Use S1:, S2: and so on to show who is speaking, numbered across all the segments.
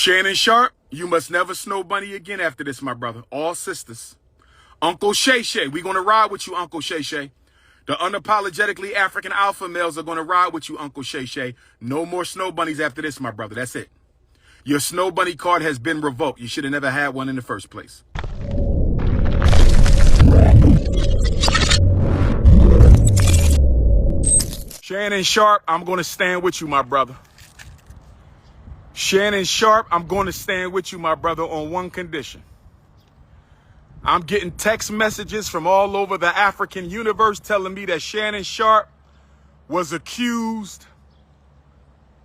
S1: Shannon Sharpe, you must never snow bunny again after this, my brother. All sisters. Uncle Shay, we gonna ride with you, Uncle Shay. The unapologetically African alpha males are gonna ride with you, Uncle Shay. No more snow bunnies after this, my brother. That's it. Your snow bunny card has been revoked. You should have never had one in the first place. Shannon Sharpe, I'm gonna stand with you, my brother. Shannon Sharpe, I'm going to stand with you, my brother, on one condition. I'm getting text messages from all over the African universe telling me that Shannon Sharpe was accused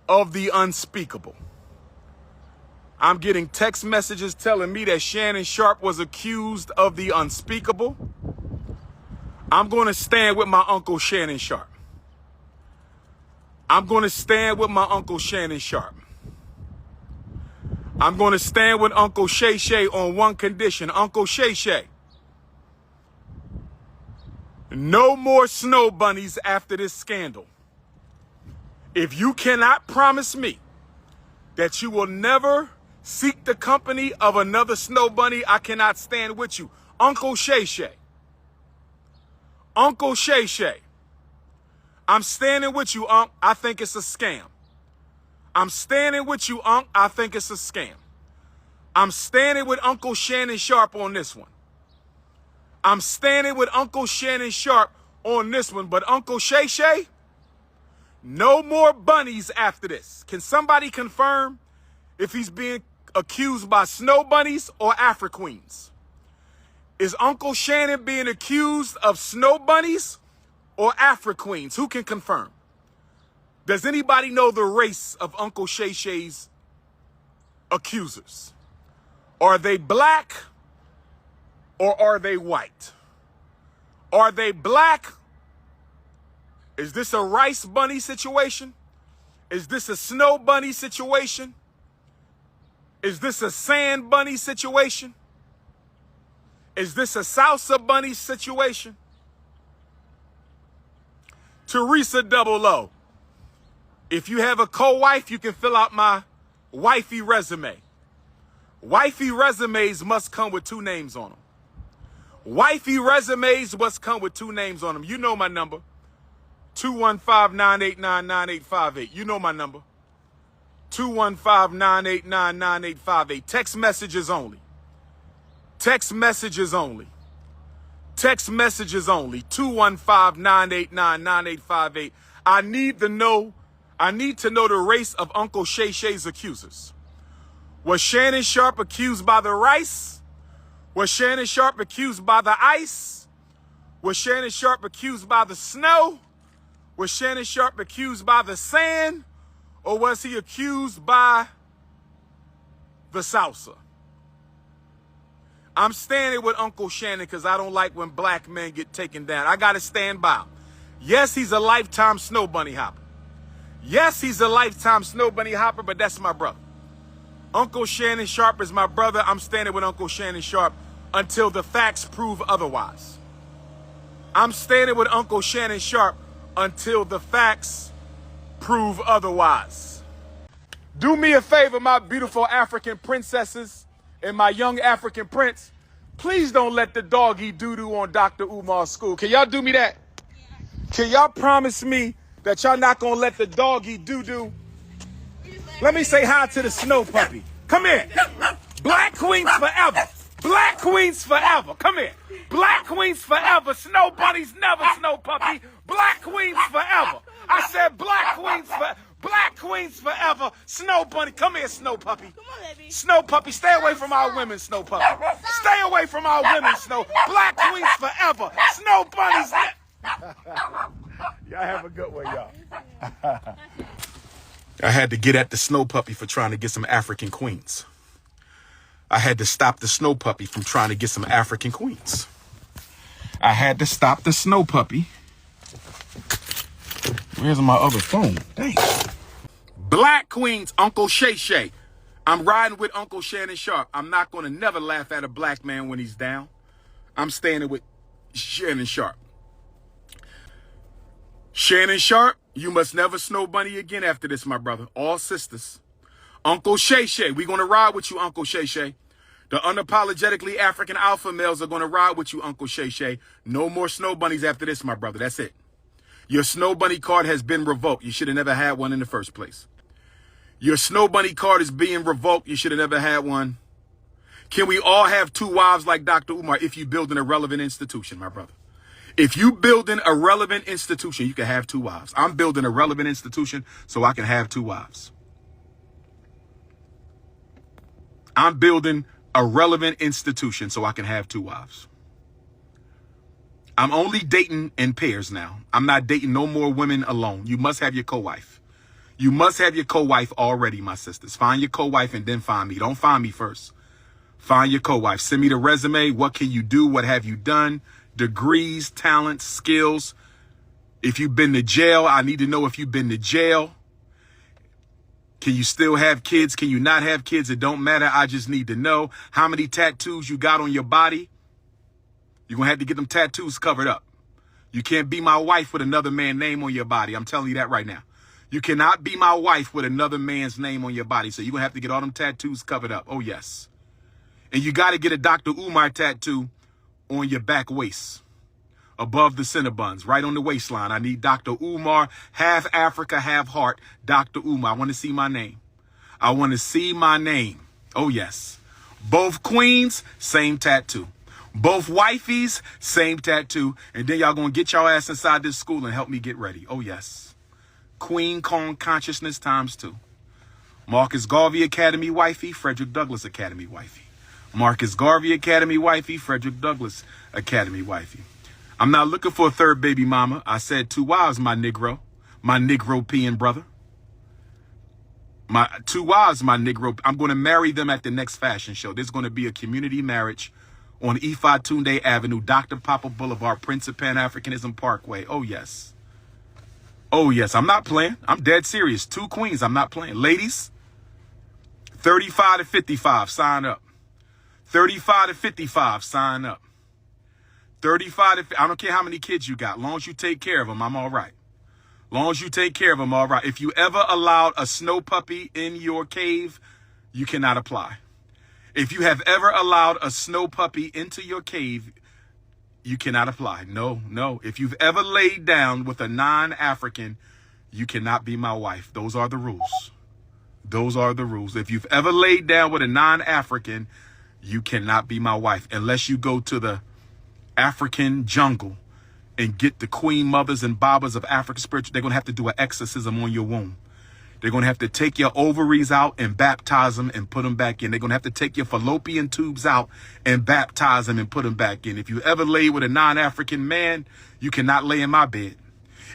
S1: of the unspeakable. I'm getting text messages telling me that Shannon Sharpe was accused of the unspeakable. I'm going to stand with my Uncle Shannon Sharpe. I'm going to stand with my Uncle Shannon Sharpe. I'm going to stand with Uncle Shay on one condition. Uncle Shay, no more snow bunnies after this scandal. If you cannot promise me that you will never seek the company of another snow bunny, I cannot stand with you. Uncle Shay. Uncle Shay. I'm standing with you, Unc. I think it's a scam. I'm standing with you, Unc. I think it's a scam. I'm standing with Uncle Shannon Sharpe on this one. I'm standing with Uncle Shannon Sharpe on this one. But Uncle Shay, no more bunnies after this. Can somebody confirm if he's being accused by snow bunnies or Afro queens? Is Uncle Shannon being accused of snow bunnies or Afro queens? Who can confirm? Does anybody know the race of Uncle Shay's accusers? Are they black or are they white? Are they black? Is this a rice bunny situation? Is this a snow bunny situation? Is this a sand bunny situation? Is this a salsa bunny situation? Teresa Double O. If you have a co-wife, you can fill out my wifey resume. Wifey resumes must come with 2 names on them. Wifey resumes must come with 2 names on them. You know my number. 215-989-9858. You know my number. 215-989-9858. Text messages only. Text messages only. Text messages only. 215-989-9858. I need to know the race of Uncle Shay's accusers. Was Shannon Sharpe accused by the rice? Was Shannon Sharpe accused by the ice? Was Shannon Sharpe accused by the snow? Was Shannon Sharpe accused by the sand? Or was he accused by the salsa? I'm standing with Uncle Shannon because I don't like when black men get taken down. I got to stand by him. Yes, he's a lifetime snow bunny hopper. Yes, he's a lifetime snow bunny hopper, but that's my brother. Uncle Shannon Sharpe is my brother. I'm standing with Uncle Shannon Sharpe until the facts prove otherwise. I'm standing with Uncle Shannon Sharpe until the facts prove otherwise. Do me a favor, my beautiful African princesses and my young African prince. Please don't let the dog eat doo-doo on Dr. Umar's school. Can y'all do me that? Can y'all promise me that y'all not gonna let the dog eat doo-doo? Let me say hi to the snow puppy. Come here. Black queens forever. Black queens forever. Come here. Black queens forever. Snow bunnies never, snow puppy. Black queens forever. I said black queens forever. Black queens forever. Snow bunny. Come here, snow puppy.
S2: Come on, baby.
S1: Snow puppy, stay away from our women, snow puppy. Stay away from our women, snow. Black queens forever. Snow bunnies. Y'all have a good one, y'all. I had to get at the snow puppy for trying to get some African queens. I had to stop the snow puppy from trying to get some African queens. I had to stop the snow puppy. Where's my other phone? Dang. Black queens, Uncle Shay. I'm riding with Uncle Shannon Sharpe. I'm not going to never laugh at a black man when he's down. I'm standing with Shannon Sharpe. Shannon Sharpe, you must never snow bunny again after this, my brother. All sisters. Uncle Shay Shay, we're going to ride with you, Uncle Shay Shay. The unapologetically African alpha males are going to ride with you, Uncle Shay Shay. No more snow bunnies after this, my brother. That's it. Your snow bunny card has been revoked. You should have never had one in the first place. Your snow bunny card is being revoked. You should have never had one. Can we all have 2 wives like Dr. Umar if you build an irrelevant institution, my brother? If you build an irrelevant institution, you can have 2 wives. I'm building a relevant institution so I can have 2 wives. I'm building a relevant institution so I can have 2 wives. I'm only dating in pairs now. I'm not dating no more women alone. You must have your co-wife. You must have your co-wife already, my sisters. Find your co-wife and then find me. Don't find me first. Find your co-wife. Send me the resume. What can you do? What have you done? Degrees, talents, skills. If you've been to jail, I need to know if you've been to jail. Can you still have kids? Can you not have kids? It don't matter. I just need to know how many tattoos you got on your body. You're going to have to get them tattoos covered up. You can't be my wife with another man's name on your body. I'm telling you that right now. You cannot be my wife with another man's name on your body. So you're going to have to get all them tattoos covered up. Oh, yes. And you got to get a Dr. Umar tattoo on your back waist, above the Cinnabons, right on the waistline. I need Dr. Umar, half Africa, half heart. Dr. Umar. I want to see my name. I want to see my name. Oh, yes. Both queens, same tattoo. Both wifeys, same tattoo. And then y'all going to get y'all ass inside this school and help me get ready. Oh, yes. Queen Kong consciousness times 2. Marcus Garvey Academy wifey, Frederick Douglass Academy wifey. Marcus Garvey Academy wifey, Frederick Douglass Academy wifey. I'm not looking for a 3rd baby mama. I said 2 wives, my Negro peeing brother. My 2 wives, my Negro. I'm going to marry them at the next fashion show. There's going to be a community marriage on Ifa Tunde Avenue, Dr. Papa Boulevard, Prince of Pan-Africanism Parkway. Oh, yes. Oh, yes. I'm not playing. I'm dead serious. 2 queens. I'm not playing. Ladies, 35 to 55, sign up. 35 to 55, sign up. 35 to, I don't care how many kids you got. Long as you take care of them, I'm all right. Long as you take care of them, all right. If you ever allowed a snow puppy in your cave, you cannot apply. If you have ever allowed a snow puppy into your cave, you cannot apply. No, no. If you've ever laid down with a non-African, you cannot be my wife. Those are the rules. Those are the rules. If you've ever laid down with a non-African, you cannot be my wife unless you go to the African jungle and get the queen mothers and babas of African spiritual. They're going to have to do an exorcism on your womb. They're going to have to take your ovaries out and baptize them and put them back in. They're going to have to take your fallopian tubes out and baptize them and put them back in. If you ever lay with a non-African man, you cannot lay in my bed.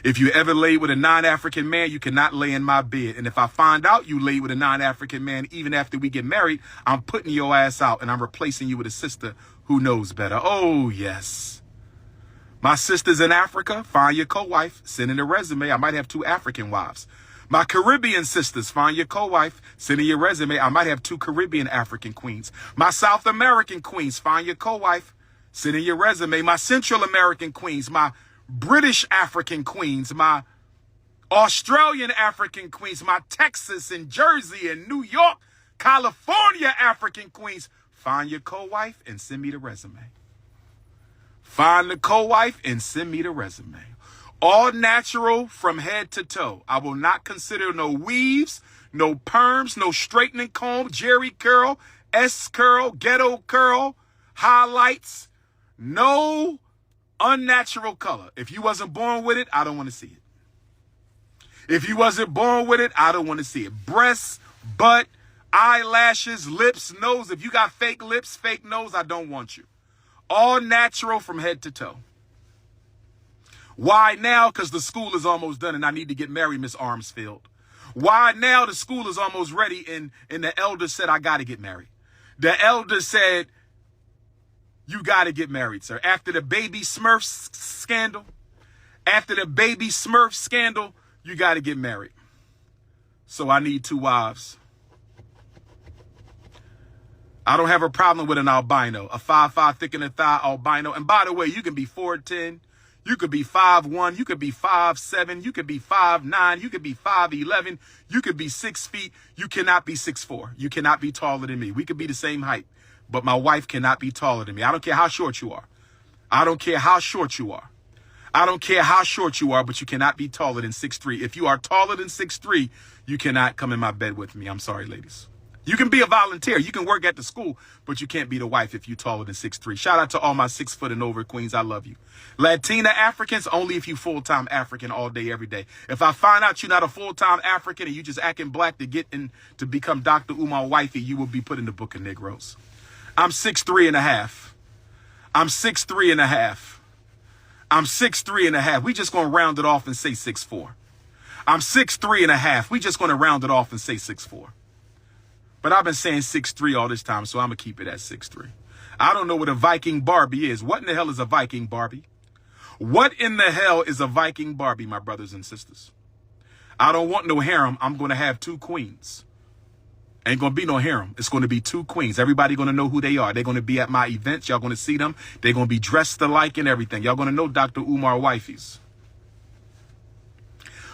S1: If you ever lay with a non-African man, you cannot lay in my bed. And if I find out you lay with a non-African man, even after we get married, I'm putting your ass out and I'm replacing you with a sister who knows better. Oh, yes. My sisters in Africa, find your co-wife, send in a resume. I might have 2 African wives. My Caribbean sisters, find your co-wife, send in your resume. I might have 2 Caribbean African queens. My South American queens, find your co-wife, send in your resume. My Central American queens, my British African queens, my Australian African queens, my Texas and Jersey and New York, California African queens. Find your co-wife and send me the resume. Find the co-wife and send me the resume. All natural from head to toe. I will not consider no weaves, no perms, no straightening comb, Jerry curl, S curl, ghetto curl, highlights. No unnatural color. If you wasn't born with it, I don't want to see it. If you wasn't born with it, I don't want to see it. Breasts, butt, eyelashes, lips, nose. If you got fake lips, fake nose, I don't want you. All natural from head to toe. Why now? Because the school is almost done and I need to get married, Miss Armsfield. Why now? The school is almost ready and the elder said, I got to get married. The elder said, you got to get married, sir. After the baby Smurf scandal, you got to get married. So I need 2 wives. I don't have a problem with an albino, a 5'5" thick in the thigh albino. And by the way, you can be 4'10", You could be 5'1", you could be 5'7", you could be 5'9", you could be 5'11", you could be 6 feet. You cannot be 6'4". You cannot be taller than me. We could be the same height, but my wife cannot be taller than me. I don't care how short you are. I don't care how short you are. I don't care how short you are, but you cannot be taller than 6'3". If you are taller than 6'3", you cannot come in my bed with me. I'm sorry, ladies. You can be a volunteer. You can work at the school, but you can't be the wife if you're taller than 6'3". Shout out to all my 6 foot and over queens. I love you. Latina Africans, only if you full-time African all day, every day. If I find out you're not a full-time African and you just acting black to get in to become Dr. Umar wifey, you will be put in the book of Negroes. I'm 6'3 and a half. I'm 6'3 and a half. I'm 6'3 and a half. We just going to round it off and say 6'4". I'm 6'3 and a half. We just going to round it off and say 6'4". But I've been saying 6'3 all this time, so I'm going to keep it at 6'3. I don't know what a Viking Barbie is. What in the hell is a Viking Barbie? What in the hell is a Viking Barbie, my brothers and sisters? I don't want no harem. I'm going to have 2 queens. Ain't going to be no harem. It's going to be 2 queens. Everybody going to know who they are. They're going to be at my events. Y'all going to see them. They're going to be dressed alike and everything. Y'all going to know Dr. Umar wifeys.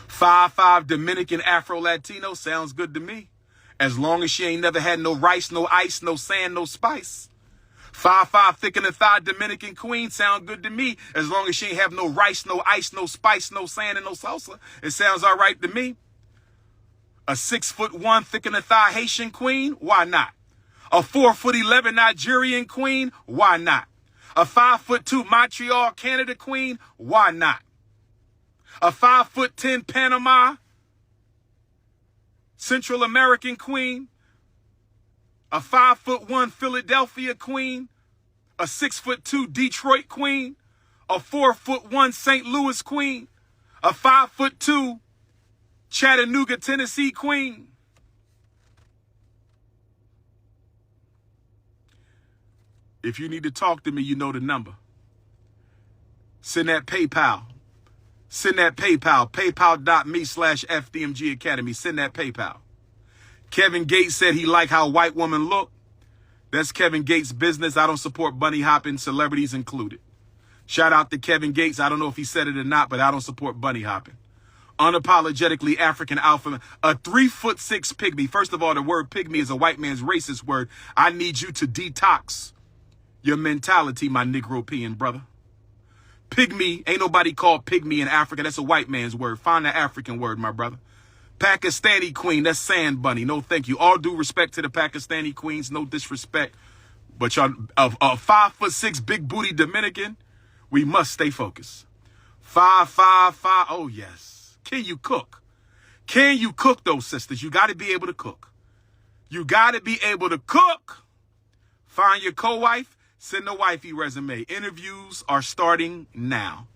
S1: 5'5" Dominican Afro-Latino sounds good to me. As long as she ain't never had no rice, no ice, no sand, no spice. 5'5" thick in the thigh Dominican queen sound good to me. As long as she ain't have no rice, no ice, no spice, no sand, and no salsa. It sounds all right to me. A 6'1" thick in the thigh Haitian queen? Why not? A 4'11" Nigerian queen? Why not? A 5'2" Montreal, Canada queen? Why not? A 5'10" Panama Central American queen, a 5'1" Philadelphia queen, a 6'2" Detroit queen, a 4'1" St. Louis queen, a 5'2" Chattanooga, Tennessee queen. If you need to talk to me, you know the number. Send that PayPal. Send that PayPal, paypal.me/FDMG Academy. Send that PayPal. Kevin Gates said he liked how white women look. That's Kevin Gates' business. I don't support bunny hopping, celebrities included. Shout out to Kevin Gates. I don't know if he said it or not, but I don't support bunny hopping. Unapologetically African alpha, a 3'6" pygmy. First of all, the word pygmy is a white man's racist word. I need you to detox your mentality, my Negropean brother. Pygmy, ain't nobody called pygmy in Africa. That's a white man's word. Find the African word, my brother. Pakistani queen, that's sand bunny. No, thank you. All due respect to the Pakistani queens. No disrespect. But y'all, a 5'6" big booty Dominican, we must stay focused. 5'5". Oh, yes. Can you cook? Can you cook, those sisters? You got to be able to cook. You got to be able to cook. Find your co-wife. Send a wifey resume. Interviews are starting now.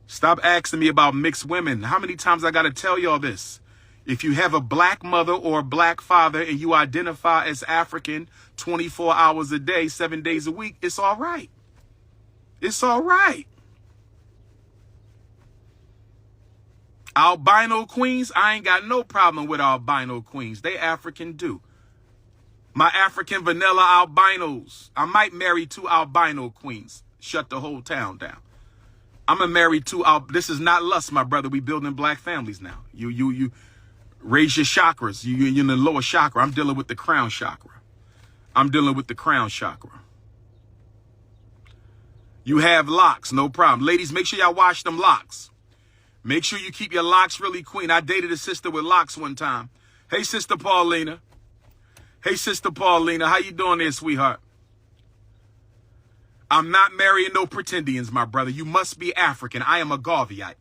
S1: Stop asking me about mixed women. How many times I got to tell y'all this? If you have a black mother or a black father and you identify as African 24 hours a day, 7 days a week, it's all right. It's all right. Albino queens, I ain't got no problem with albino queens. They African do. My African vanilla albinos. I might marry 2 albino queens. Shut the whole town down. I'm going to marry 2 this is not lust, my brother. We building black families now. You raise your chakras. You're in the lower chakra. I'm dealing with the crown chakra. I'm dealing with the crown chakra. You have locks, no problem. Ladies, make sure y'all wash them locks. Make sure you keep your locks really clean. I dated a sister with locks one time. Hey, Sister Paulina. Hey, Sister Paulina, how you doing there, sweetheart? I'm not marrying no pretendians, my brother. You must be African. I am a Garveyite.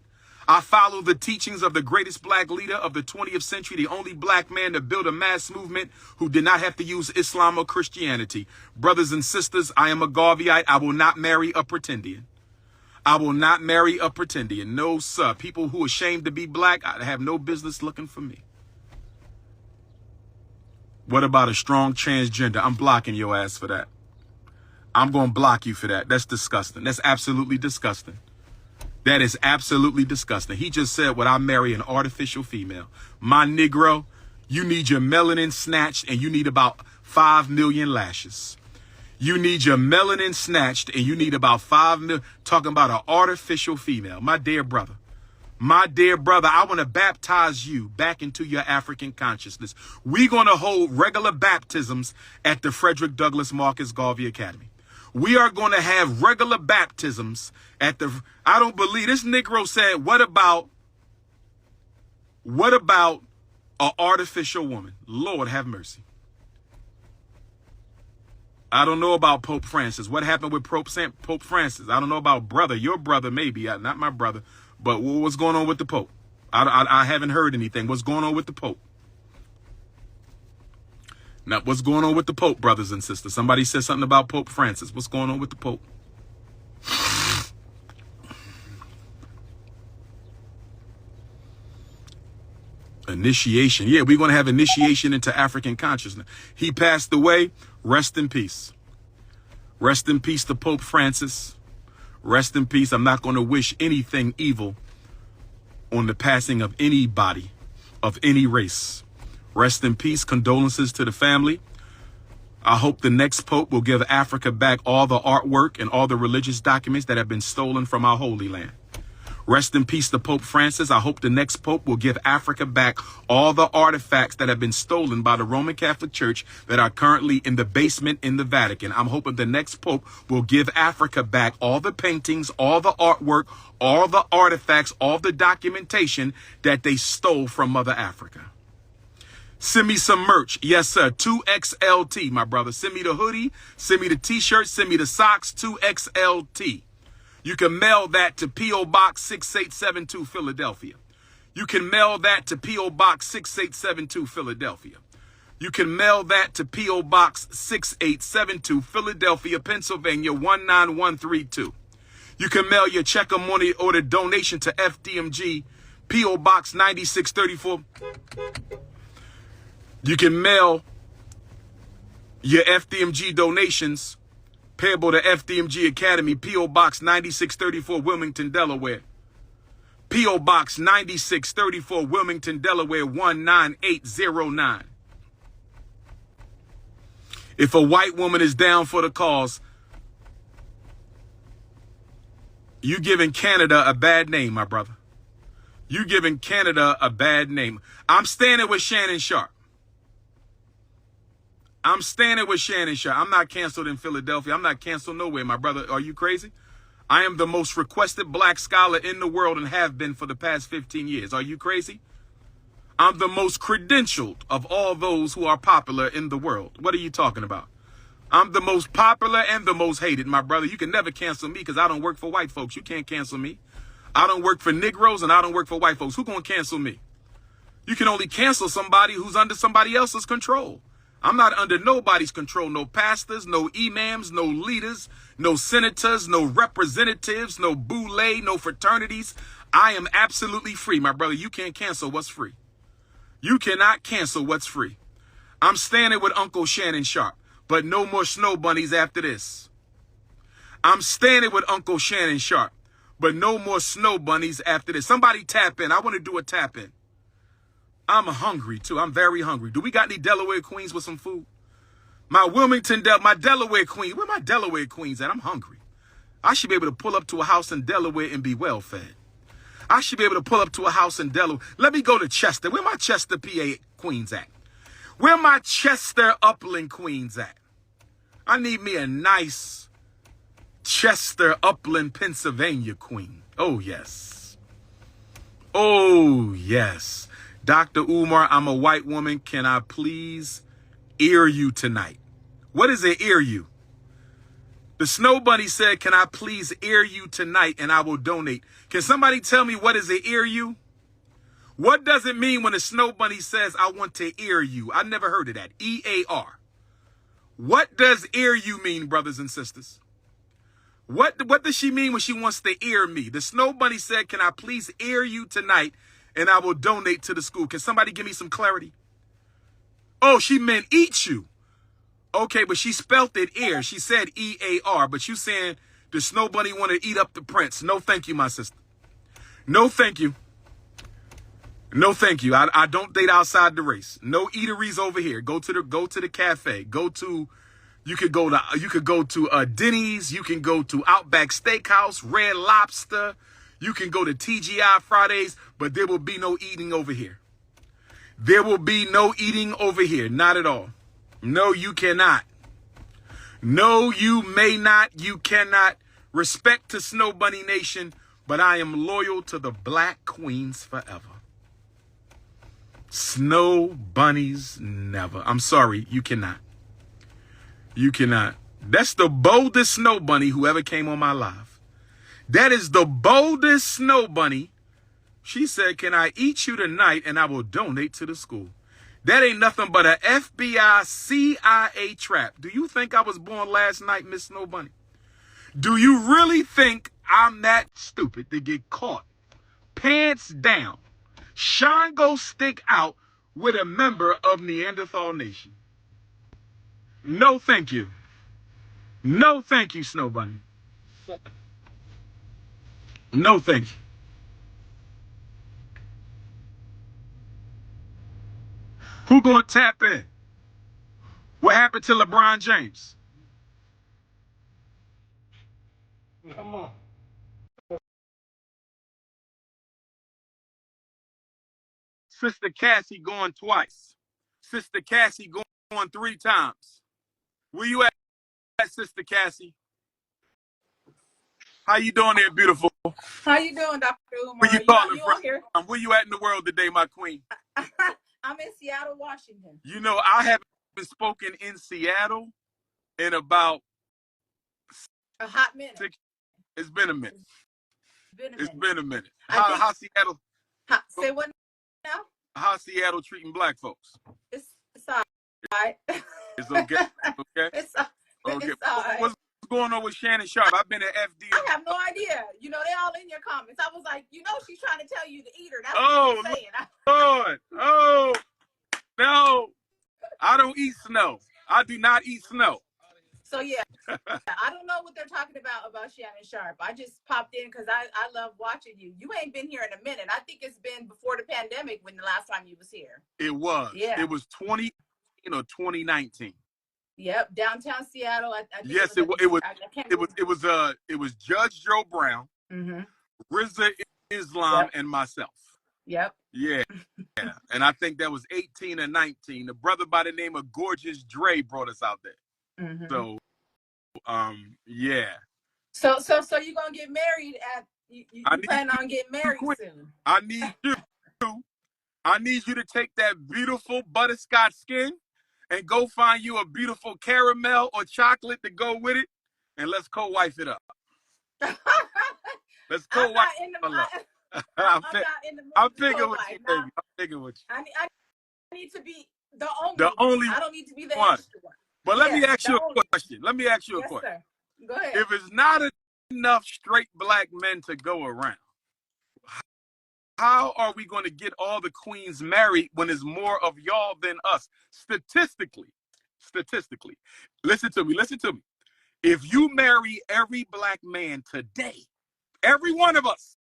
S1: I follow the teachings of the greatest black leader of the 20th century, the only black man to build a mass movement who did not have to use Islam or Christianity. Brothers and sisters, I am a Garveyite. I will not marry a pretendian. I will not marry a pretendian. No, sir. People who are ashamed to be black, I have no business looking for me. What about a strong transgender? I'm blocking your ass for that. I'm going to block you for that. That's disgusting. That's absolutely disgusting. That is absolutely disgusting. He just said, would I marry an artificial female? My Negro, you need your melanin snatched and you need about 5 million lashes. You need your melanin snatched, and you need about 5 mil. Talking about an artificial female. My dear brother, I want to baptize you back into your African consciousness. We're going to hold regular baptisms at the Frederick Douglass Marcus Garvey Academy. We are going to have regular baptisms at the, I don't believe, this Negro said, what about an artificial woman? Lord have mercy. I don't know about Pope Francis. What happened with Pope Francis? I don't know about brother. Your brother, maybe. Not my brother. But what's going on with the Pope? I haven't heard anything. What's going on with the Pope? Now, what's going on with the Pope, brothers and sisters? Somebody said something about Pope Francis. What's going on with the Pope? Initiation. Yeah, we're going to have initiation into African consciousness. He passed away. Rest in peace. Rest in peace to Pope Francis. Rest in peace. I'm not going to wish anything evil on the passing of anybody of any race. Rest in peace. Condolences to the family. I hope the next Pope will give Africa back all the artwork and all the religious documents that have been stolen from our Holy Land. Rest in peace to Pope Francis. I hope the next Pope will give Africa back all the artifacts that have been stolen by the Roman Catholic Church that are currently in the basement in the Vatican. I'm hoping the next Pope will give Africa back all the paintings, all the artwork, all the artifacts, all the documentation that they stole from Mother Africa. Send me some merch. Yes, sir. 2XLT, my brother. Send me the hoodie. Send me the t-shirt. Send me the socks. 2XLT. You can mail that to P.O. Box 6872, Philadelphia. You can mail that to P.O. Box 6872, Philadelphia. You can mail that to P.O. Box 6872, Philadelphia, Pennsylvania, 19132. You can mail your check or money order donation to FDMG, P.O. Box 9634. You can mail your FDMG donations payable to FDMG Academy, P.O. Box 9634, Wilmington, Delaware. P.O. Box 9634, Wilmington, Delaware, 19809. If a white woman is down for the cause, you giving Canada a bad name, my brother. You giving Canada a bad name. I'm standing with Shannon Sharpe. I'm standing with Shannon Sharpe. I'm not canceled in Philadelphia. I'm not canceled nowhere, my brother. Are you crazy? I am the most requested black scholar in the world and have been for the past 15 years. Are you crazy? I'm the most credentialed of all those who are popular in the world. What are you talking about? I'm the most popular and the most hated, my brother. You can never cancel me because I don't work for white folks. You can't cancel me. I don't work for Negroes and I don't work for white folks. Who gonna cancel me? You can only cancel somebody who's under somebody else's control. I'm not under nobody's control. No pastors, no imams, no leaders, no senators, no representatives, no boule, no fraternities. I am absolutely free, my brother. You can't cancel what's free. You cannot cancel what's free. I'm standing with Uncle Shannon Sharpe, but no more snow bunnies after this. I'm standing with Uncle Shannon Sharpe, but no more snow bunnies after this. Somebody tap in. I want to do a tap in. I'm hungry, too. I'm very hungry. Do we got any Delaware queens with some food? My Delaware queen. Where my Delaware queens at? I'm hungry. I should be able to pull up to a house in Delaware and be well fed. I should be able to pull up to a house in Delaware. Let me go to Chester. Where my Chester, PA queens at? Where my Chester Upland queens at? I need me a nice Chester Upland, Pennsylvania queen. Oh, yes. Oh, yes. Dr. Umar, I'm a white woman. Can I please ear you tonight? What is an ear you? The Snow Bunny said, can I please ear you tonight and I will donate. Can somebody tell me what is an ear you? What does it mean when the Snow Bunny says, I want to ear you? I never heard of that. E-A-R. What does ear you mean, brothers and sisters? What does she mean when she wants to ear me? The Snow Bunny said, can I please ear you tonight and I will donate to the school. Can somebody give me some clarity? Oh, she meant eat you. Okay, but she spelt it ear. She said E-A-R, but you saying the Snow Bunny want to eat up the prince. No, thank you, my sister. No, thank you. No, thank you. I don't date outside the race. No eateries over here. Go to the cafe. Go to You could go to Denny's. You can go to Outback Steakhouse, Red Lobster. You can go to TGI Fridays, but there will be no eating over here. There will be no eating over here. Not at all. No, you cannot. No, you may not. You cannot. Respect to Snow Bunny Nation, but I am loyal to the Black Queens forever. Snow bunnies never. I'm sorry, you cannot. You cannot. That's the boldest snow bunny who ever came on my live. That is the boldest snow bunny. She said, "Can I eat you tonight and I will donate to the school?" That ain't nothing but a FBI CIA trap. Do you think I was born last night, Miss Snow Bunny? Do you really think I'm that stupid to get caught pants down, Shango stick out with a member of Neanderthal Nation? No, thank you. No, thank you, Snow Bunny. No, thank you. Who gonna tap in? What happened to LeBron James? Come on. Sister Cassie going twice. Sister Cassie going 3 times. Where you at, Sister Cassie? How you doing there, beautiful?
S2: How you doing, Dr. Umar?
S1: Where you calling from? Here? Where you at in the world today, my queen?
S2: I'm in Seattle, Washington.
S1: You know, I haven't spoken in Seattle in about
S2: a hot minute.
S1: It's been a minute.
S2: It's been a minute.
S1: How Seattle?
S2: Say what now?
S1: How Seattle treating black folks?
S2: It's all right.
S1: It's okay. Okay.
S2: It's all right.
S1: What's going on with Shannon Sharpe? I've been at FD.
S2: I have no idea. You know, they all in your comments. I was like, you know, she's trying to tell you to eat her. That's what she's saying.
S1: Lord. Oh, no. I don't eat snow. I do not eat snow.
S2: So, yeah. I don't know what they're talking about Shannon Sharpe. I just popped in because I love watching you. You ain't been here in a minute. I think it's been before the pandemic when the last time you was here.
S1: It was. Yeah. It was 2019.
S2: Yep, downtown Seattle.
S1: Yes, it was Judge Joe Brown, Rizza Islam, and myself.
S2: Yep.
S1: Yeah. Yeah. And I think that was 18 or 19. The brother by the name of Gorgeous Dre brought us out there. So, yeah.
S2: So you're gonna get married at? You plan on getting married soon?
S1: I need you to take that beautiful butterscotch skin and go find you a beautiful caramel or chocolate to go with it, and let's co-wife it up. Let's co-wife it up. I'm picking with you, baby. I'm picking with you.
S2: I need to be the only. I don't need to be the extra one.
S1: But let me ask you a question. Yes,
S2: sir. Go ahead.
S1: If it's not enough straight black men to go around, how are we going to get all the queens married when there's more of y'all than us? Statistically, listen to me. If you marry every black man today, every one of us,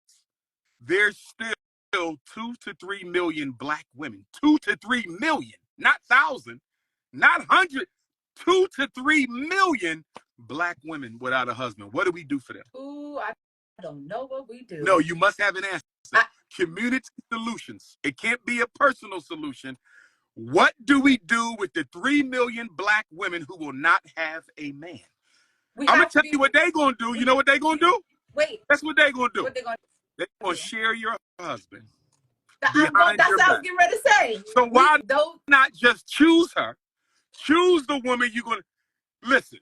S1: there's still 2 to 3 million black women. 2 to 3 million, not 1,000, not 100. 2 to 3 million black women without a husband. What do we do for them?
S2: Ooh, I don't know what we do.
S1: No, you must have an answer. Community solutions. It can't be a personal solution. What do we do with the 3 million black women who will not have a man? I'm going to tell you what they're going to do. You know what they're going to do?
S2: Wait.
S1: That's what they're going to do.
S2: What they're
S1: going to share your husband.
S2: That's what I was getting ready to say.
S1: So why not just choose her? Choose the woman you're going to... Listen.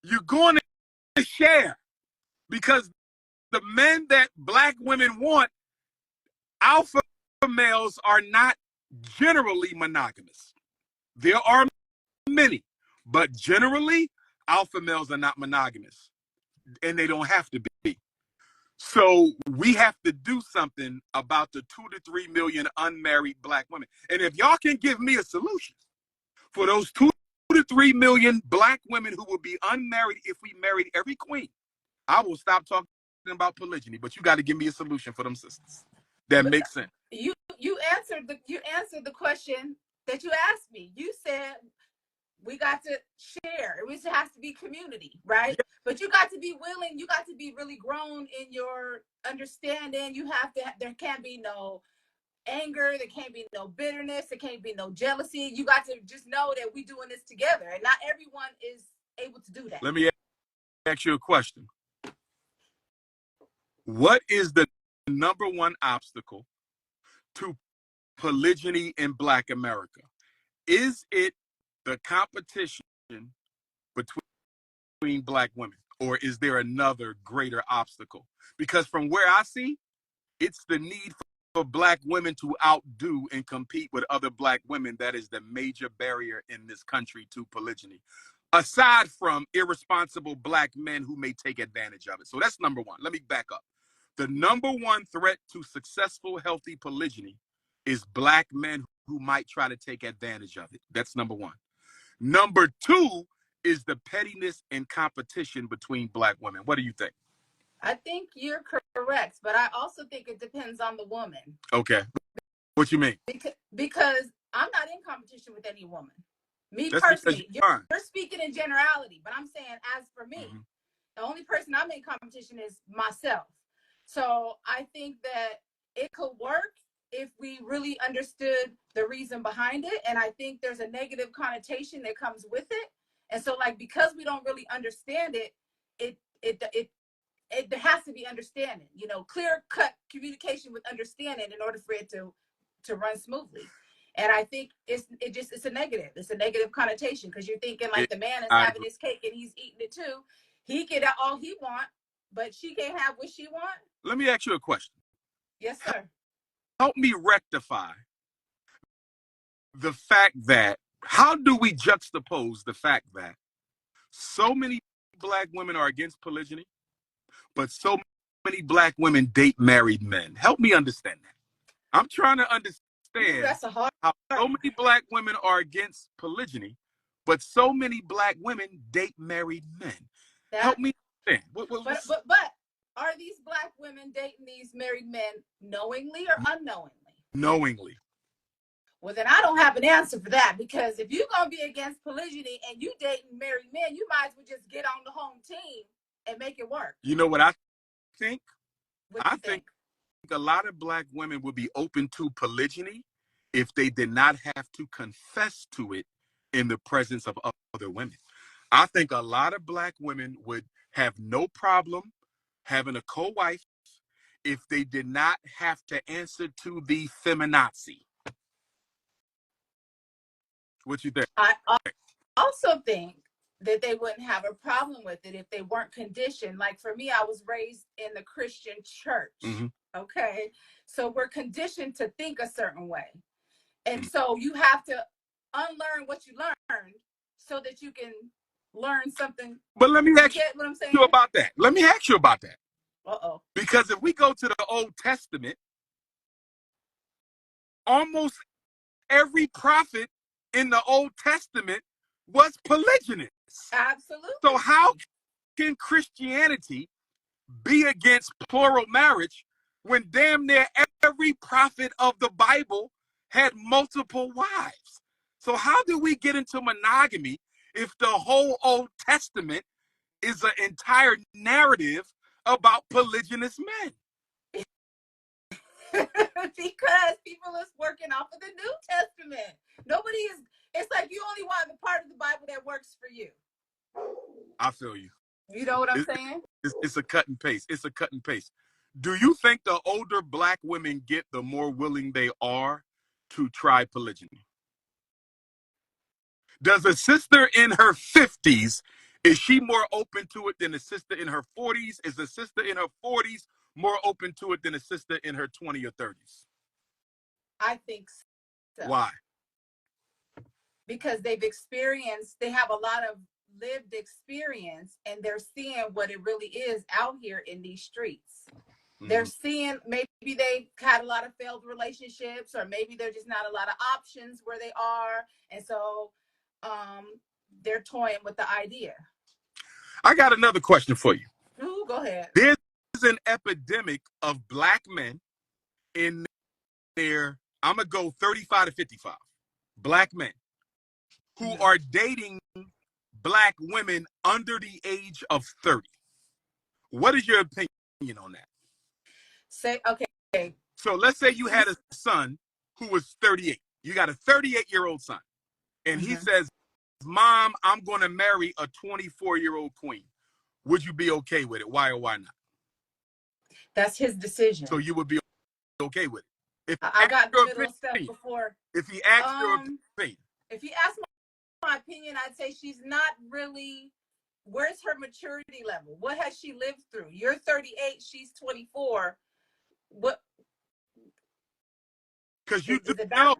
S1: You're going to share. Because the men that black women want, alpha males are not generally monogamous. There are many, but generally, alpha males are not monogamous. And they don't have to be. So we have to do something about the 2 to 3 million unmarried black women. And if y'all can give me a solution for those 2 to 3 million black women who will be unmarried if we married every queen, I will stop talking about polygyny. But you got to give me a solution for them sisters. That makes sense.
S2: You answered the question that you asked me. You said we got to share. It has to be community, right? Yeah. But you got to be willing. You got to be really grown in your understanding. You have to. There can't be no anger. There can't be no bitterness. There can't be no jealousy. You got to just know that we're doing this together, and not everyone is able to do that.
S1: Let me ask you a question. What is the number one obstacle to polygyny in Black America? Is it the competition between Black women, or is there another greater obstacle? Because from where I see, it's the need for Black women to outdo and compete with other Black women that is the major barrier in this country to polygyny, aside from irresponsible Black men who may take advantage of it. So that's number one. Let me back up. The number one threat to successful, healthy polygyny is Black men who might try to take advantage of it. That's number one. Number two is the pettiness and competition between Black women. What do you think?
S2: I think you're correct, but I also think it depends on the woman.
S1: Okay. What you mean?
S2: Because I'm not in competition with any woman. Me personally, you're speaking in generality, but I'm saying as for me, the only person I'm in competition is myself. So I think that it could work if we really understood the reason behind it. And I think there's a negative connotation that comes with it. And so, like, because we don't really understand it, there has to be understanding, you know, clear cut communication with understanding in order for it to run smoothly. And I think it's a negative. It's a negative connotation because you're thinking like the man is having his cake and he's eating it too. He get all he want, but she can't have what she want.
S1: Let me ask you a question.
S2: Yes, sir.
S1: Help me rectify the fact that, how do we juxtapose the fact that so many Black women are against polygyny, but so many Black women date married men? Help me understand that. I'm trying to understand how so many Black women are against polygyny, but so many Black women date married men. Help me understand.
S2: But are these Black women dating these married men knowingly or unknowingly?
S1: Knowingly.
S2: Well, then I don't have an answer for that, because if you're going to be against polygyny and you dating married men, you might as well just get on the home team and make it work.
S1: You know what I think?
S2: I think
S1: a lot of Black women would be open to polygyny if they did not have to confess to it in the presence of other women. I think a lot of Black women would have no problem having a co-wife if they did not have to answer to the feminazi. What you think?
S2: I also think that they wouldn't have a problem with it if they weren't conditioned. Like for me, I was raised in the Christian church. Okay. So we're conditioned to think a certain way. And so you have to unlearn what you learned so that you can learn something.
S1: But let me ask
S2: you what I'm saying?
S1: You about that. Let me ask you about that.
S2: Uh-oh.
S1: Because if we go to the Old Testament, almost every prophet in the Old Testament was polygynous.
S2: Absolutely.
S1: So how can Christianity be against plural marriage when damn near every prophet of the Bible had multiple wives? So how do we get into monogamy if the whole Old Testament is an entire narrative about polygynous men?
S2: Because people is working off of the New Testament. It's like you only want the part of the Bible that works for you.
S1: I feel you.
S2: You know what I'm saying?
S1: It's a cut and paste. It's a cut and paste. Do you think the older Black women get, the more willing they are to try polygyny? Does a sister in her 50s, is she more open to it than a sister in her 40s? Is a sister in her 40s more open to it than a sister in her 20s or 30s?
S2: I think so.
S1: Why?
S2: Because they have a lot of lived experience, and they're seeing what it really is out here in these streets. They're seeing, maybe they had a lot of failed relationships, or maybe there's just not a lot of options where they are. And so they're toying with the idea.
S1: I got another question for you.
S2: Ooh, go ahead.
S1: There's an epidemic of Black men in their, I'm going to go 35 to 55, Black men who are dating black women under the age of 30. What is your opinion on that?
S2: Say, okay.
S1: So let's say you had a son who was 38. You got a 38-year-old son, and he says, Mom, I'm going to marry a 24-year-old queen. Would you be okay with it? Why or why not?
S2: That's his decision.
S1: So you would be okay with it. If
S2: I got the middle stuff before.
S1: If he asked your opinion.
S2: If he asked my opinion, I'd say she's not really, where's her maturity level? What has she lived through? You're 38, she's 24. What?
S1: Because you do know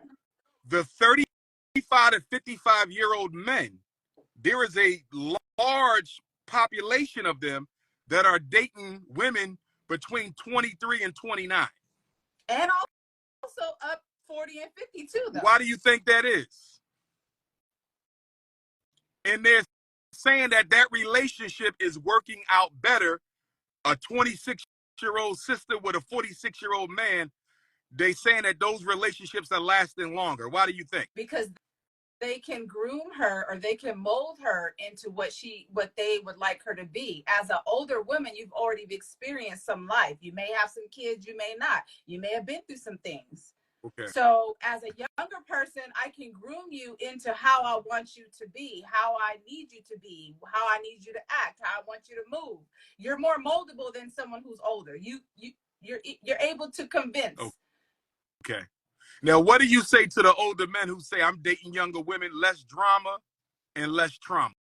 S1: the 35 to 55-year-old men, there is a large population of them that are dating women between 23 and 29.
S2: And also up 40 and 50 too, though.
S1: Why do you think that is? And they're saying that that relationship is working out better. A 26-year-old sister with a 46-year-old man, they saying that those relationships are lasting longer. Why do you think?
S2: Because they can groom her, or they can mold her into what they would like her to be. As an older woman, you've already experienced some life. You may have some kids, you may not. You may have been through some things.
S1: Okay.
S2: So as a younger person, I can groom you into how I want you to be, how I need you to be, how I need you to act, how I want you to move. You're more moldable than someone who's older. You're able to convince.
S1: Okay. Now, what do you say to the older men who say, I'm dating younger women, less drama and less trauma?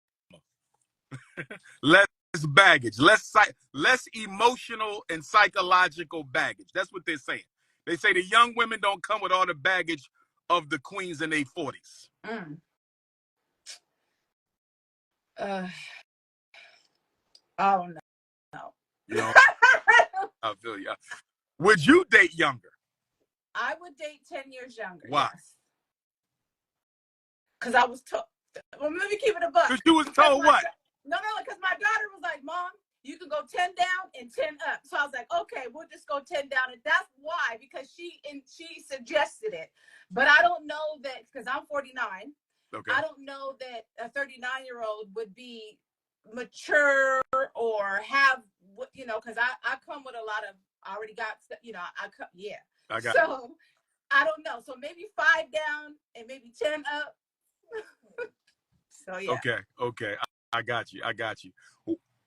S1: Less baggage, less emotional and psychological baggage. That's what they're saying. They say the young women don't come with all the baggage of the queens in their 40s.
S2: Oh, no.
S1: You know, I feel you. Would you date younger?
S2: I would date 10 years younger.
S1: Why?
S2: Yes. Because I was told. Well, let me keep it a buck.
S1: Because you was told what?
S2: No, because my daughter was like, Mom, you can go 10 down and 10 up. So I was like, okay, we'll just go 10 down. And that's why, because she suggested it. But I don't know that, because I'm 49. Okay. I don't know that a 39-year-old would be mature or have, because I come with a lot of, I already got, yeah. So I don't know. So maybe 5 down and maybe 10 up. So yeah.
S1: Okay. I got you.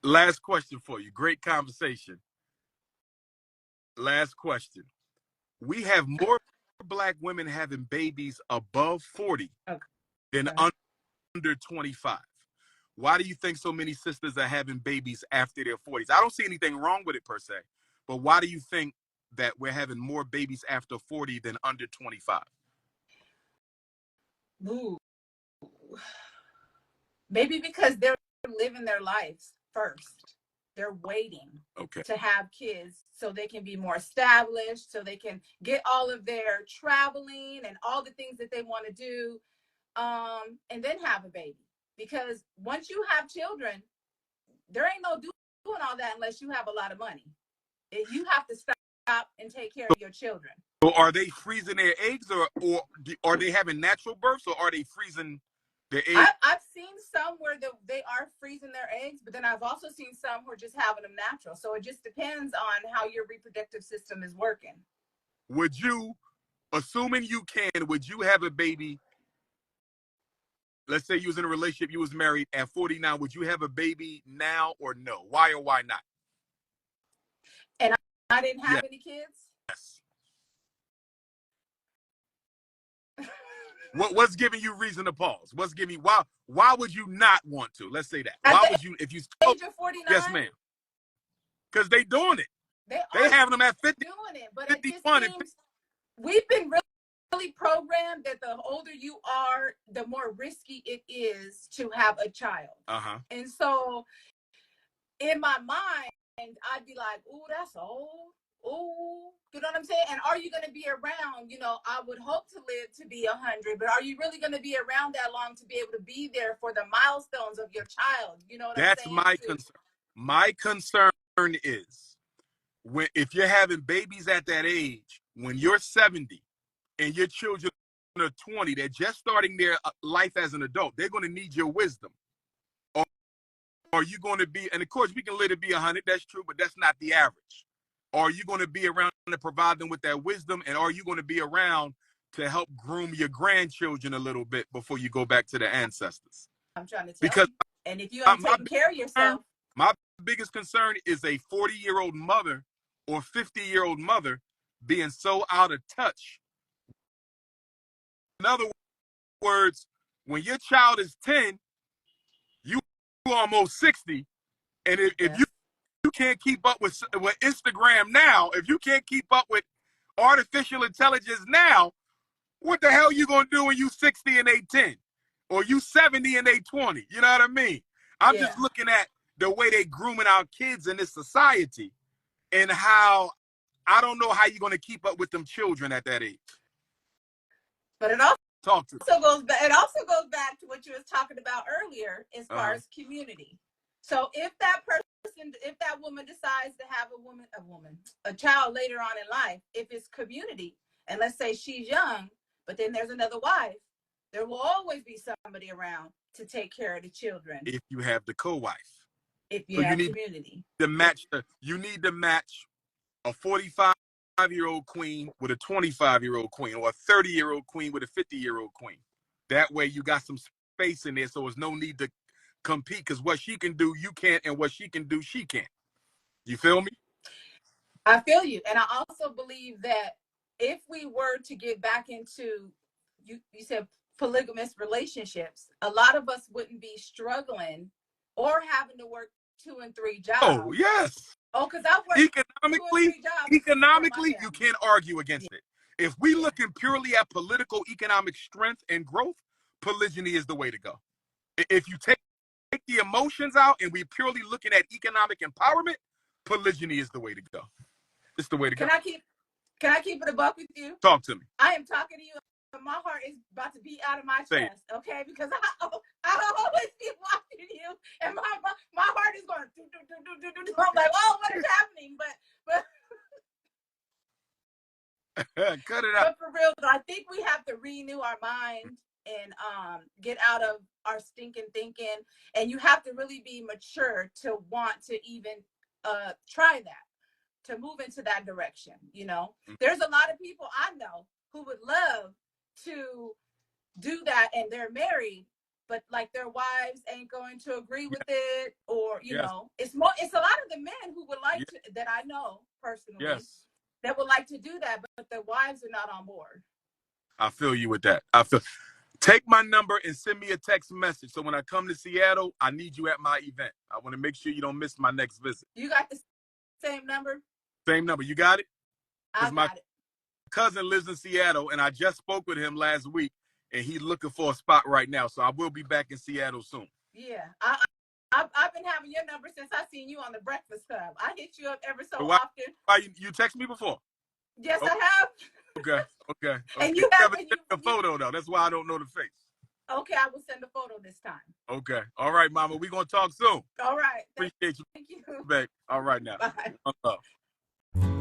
S1: Last question for you. Great conversation. Last question. We have more black women having babies above 40 than under 25. Why do you think so many sisters are having babies after their 40s? I don't see anything wrong with it per se, but why do you think that we're having more babies after 40 than under 25?
S2: Ooh. Maybe because they're living their lives first. They're waiting to have kids so they can be more established, so they can get all of their traveling and all the things that they want to do, and then have a baby. Because once you have children, there ain't no doing all that unless you have a lot of money. You have to stop and take care of your children.
S1: So are they freezing their eggs, or are they having natural births, or are they freezing their eggs?
S2: I've seen some where they are freezing their eggs, but then I've also seen some who are just having them natural. So it just depends on how your reproductive system is working.
S1: Would you, assuming you can, would you have a baby? Let's say you was in a relationship, you was married at 49. Would you have a baby now or no? Why or why not?
S2: And I didn't have any kids?
S1: Yes. What's giving you reason to pause? What's giving why would you not want to? Let's say that. Why would you, if you
S2: age of 49?
S1: Yes, ma'am. Because they doing it.
S2: They
S1: having them at 50.
S2: Doing it, but
S1: 51
S2: it seems we've been really programmed that the older you are, the more risky it is to have a child. And so in my mind, I'd be like, ooh, that's old. Ooh, you know what I'm saying? And are you going to be around? I would hope to live to be 100, but are you really going to be around that long to be able to be there for the milestones of your child? You know what I'm saying?
S1: That's my concern. My concern is if you're having babies at that age, when you're 70 and your children or 20, they're just starting their life as an adult. They're going to need your wisdom. Or are you going to be, and of course, we can let it be 100. That's true, but that's not the average. Are you going to be around to provide them with that wisdom? And are you going to be around to help groom your grandchildren a little bit before you go back to the ancestors?
S2: I'm trying to tell
S1: because
S2: you. And if you ain't taking care of yourself.
S1: My biggest concern is a 40-year-old mother or 50-year-old mother being so out of touch. In other words, when your child is 10, you almost 60. And if you can't keep up with Instagram now, if you can't keep up with artificial intelligence now, what the hell are you going to do when you 60 and they 10? Or you 70 and they 20? You know what I mean? I'm just looking at the way they grooming our kids in this society and how I don't know how you're going to keep up with them children at that age.
S2: But it also goes back to what you was talking about earlier as far as community. So if that woman decides to have a child later on in life, if it's community, and let's say she's young, but then there's another wife, there will always be somebody around to take care of the children.
S1: If you have the co-wife.
S2: If you have community.
S1: You need to match a 45-year-old queen with a 25-year-old queen, or a 30-year-old queen with a 50-year-old queen. That way you got some space in there, so there's no need to compete, because what she can do, you can't, and what she can do, she can't. You feel me?
S2: I feel you. And I also believe that if we were to get back into, you said polygamous relationships, a lot of us wouldn't be struggling or having to work 2 and 3 jobs.
S1: Oh, yes.
S2: Oh, because I work
S1: economically, you can't argue against it. If we looking purely at political economic strength and growth, polygyny is the way to go. If you take the emotions out and we're purely looking at economic empowerment, polygyny is the way to go. It's the way to go.
S2: Can I keep it a buck with you?
S1: Talk to me.
S2: I am talking to you. My heart is about to beat out of my chest, okay? Because I always be watching you, and my heart is going do. I'm like, oh, what is happening? But
S1: cut it out.
S2: But for real, I think we have to renew our mind and get out of our stinking thinking, and you have to really be mature to want to even try that, to move into that direction. You know, there's a lot of people I know who would love to do that, and they're married, but like their wives ain't going to agree with it, or you know, it's a lot of the men who would like to, that I know personally, that would like to do that, but their wives are not on board.
S1: I feel you with that. Take my number and send me a text message, so when I come to Seattle, I need you at my event. I want to make sure you don't miss my next visit.
S2: You got the same number?
S1: Same number. You got it?
S2: I got it.
S1: Cousin lives in Seattle, and I just spoke with him last week, and he's looking for a spot right now. So I will be back in Seattle soon.
S2: Yeah, I've been having your number since I seen you on the Breakfast Club. I hit you up ever so often.
S1: Why you text me before?
S2: Yes, I have.
S1: Okay.
S2: And you
S1: never sent a photo though. That's why I don't know the face.
S2: Okay, I will send a photo this time.
S1: Okay. All right, Mama. We're gonna talk soon.
S2: All right.
S1: Appreciate you.
S2: Thank you.
S1: Babe. All right now.
S2: Bye.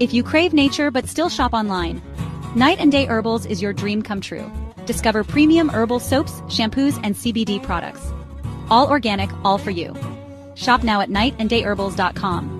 S3: If you crave nature but still shop online, Night and Day Herbals is your dream come true. Discover premium herbal soaps, shampoos, and CBD products. All organic, all for you. Shop now at nightandayherbals.com.